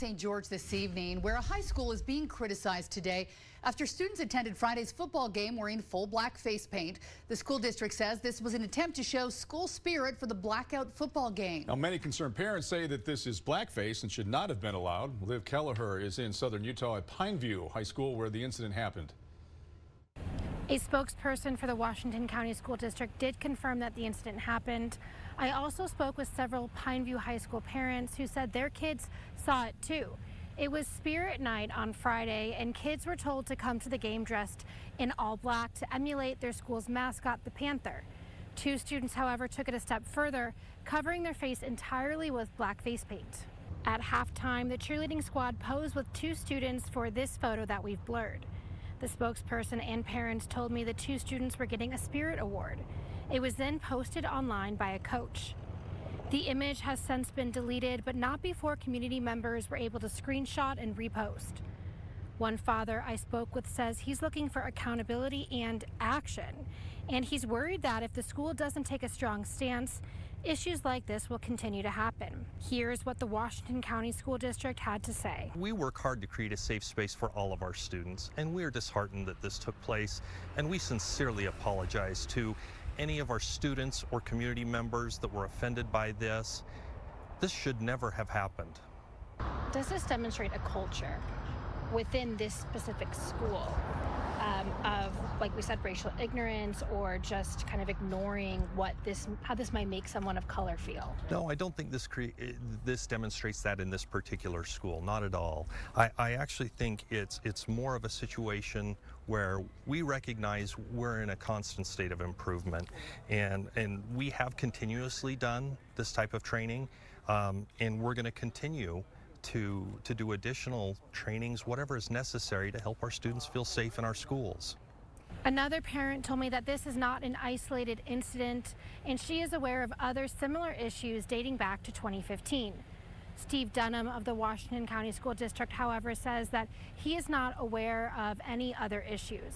St. George this evening, where a high school is being criticized today after students attended Friday's football game wearing full black face paint. The school district says this was an attempt to show school spirit for the blackout football game. Now, many concerned parents say that this is blackface and should not have been allowed. Liv Kelleher is in southern Utah at Pineview High School, where the incident happened. A spokesperson for the Washington County School District did confirm that the incident happened. I also spoke with several Pineview High School parents who said their kids saw it too. It was Spirit Night on Friday, and kids were told to come to the game dressed in all black to emulate their school's mascot, the Panther. Two students, however, took it a step further, covering their face entirely with black face paint. At halftime, the cheerleading squad posed with two students for this photo that we've blurred. The spokesperson and parents told me the two students were getting a Spirit Award. It was then posted online by a coach. The image has since been deleted, but not before community members were able to screenshot and repost. One father I spoke with says he's looking for accountability and action, and he's worried that if the school doesn't take a strong stance, issues like this will continue to happen. Here's what the Washington County School District had to say. We work hard to create a safe space for all of our students, and we are disheartened that this took place, and we sincerely apologize to any of our students or community members that were offended by this. This should never have happened. Does this demonstrate a culture within this specific school of, like we said, racial ignorance, or just kind of ignoring how this might make someone of color feel? No, I don't think this demonstrates that in this particular school, not at all. I actually think it's more of a situation where we recognize we're in a constant state of improvement, and we have continuously done this type of training, and we're going to continue to do additional trainings, whatever is necessary to help our students feel safe in our schools. Another parent told me that this is not an isolated incident, and she is aware of other similar issues dating back to 2015. Steve Dunham of the Washington County School District, however, says that he is not aware of any other issues.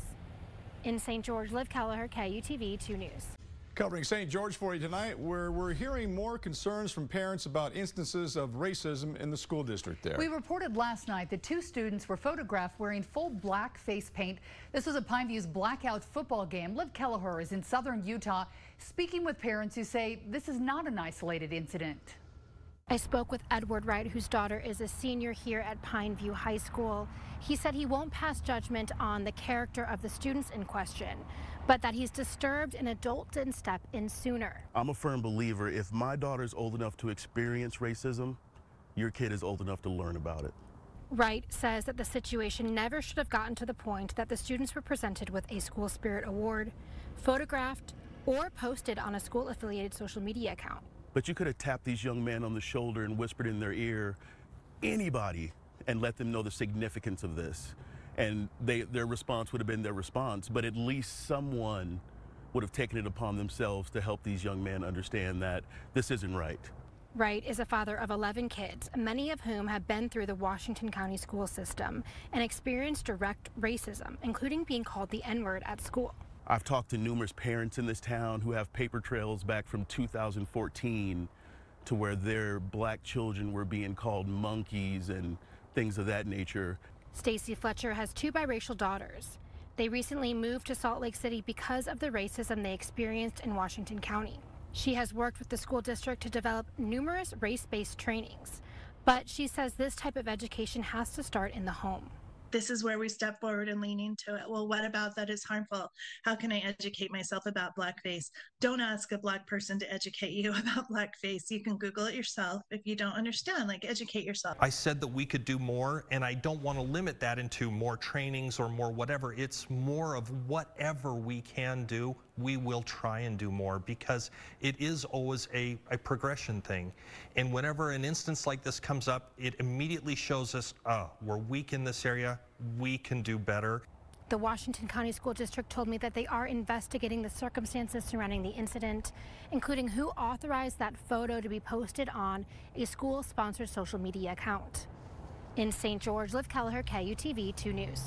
In St. George, Liv Kelleher, KUTV 2 News. Covering St. George for you tonight, where we're hearing more concerns from parents about instances of racism in the school district there. We reported last night that two students were photographed wearing full black face paint. This was at Pineview's blackout football game. Liv Kelleher is in southern Utah, speaking with parents who say this is not an isolated incident. I spoke with Edward Wright, whose daughter is a senior here at Pineview High School. He said he won't pass judgment on the character of the students in question, but that he's disturbed an adult didn't step in sooner. I'm a firm believer, if my daughter's old enough to experience racism, your kid is old enough to learn about it. Wright says that the situation never should have gotten to the point that the students were presented with a School Spirit Award, photographed, or posted on a school-affiliated social media account. But you could have tapped these young men on the shoulder and whispered in their ear, anybody, and let them know the significance of this. And their response would have been their response, but at least someone would have taken it upon themselves to help these young men understand that this isn't right. Wright is a father of 11 kids, many of whom have been through the Washington County school system and experienced direct racism, including being called the N-word at school. I've talked to numerous parents in this town who have paper trails back from 2014 to where their black children were being called monkeys and things of that nature. Stacy Fletcher has two biracial daughters. They recently moved to Salt Lake City because of the racism they experienced in Washington County. She has worked with the school district to develop numerous race-based trainings, but she says this type of education has to start in the home. This is where we step forward and lean into it. Well, what about that is harmful? How can I educate myself about blackface? Don't ask a black person to educate you about blackface. You can Google it yourself. If you don't understand, educate yourself. I said that we could do more, and I don't want to limit that into more trainings or more whatever. It's more of whatever we can do, we will try and do more, because it is always a progression thing. And whenever an instance like this comes up, it immediately shows us, we're weak in this area, we can do better. The Washington County School District told me that they are investigating the circumstances surrounding the incident, including who authorized that photo to be posted on a school-sponsored social media account. In St. George, Liv Kelleher, KUTV 2 News.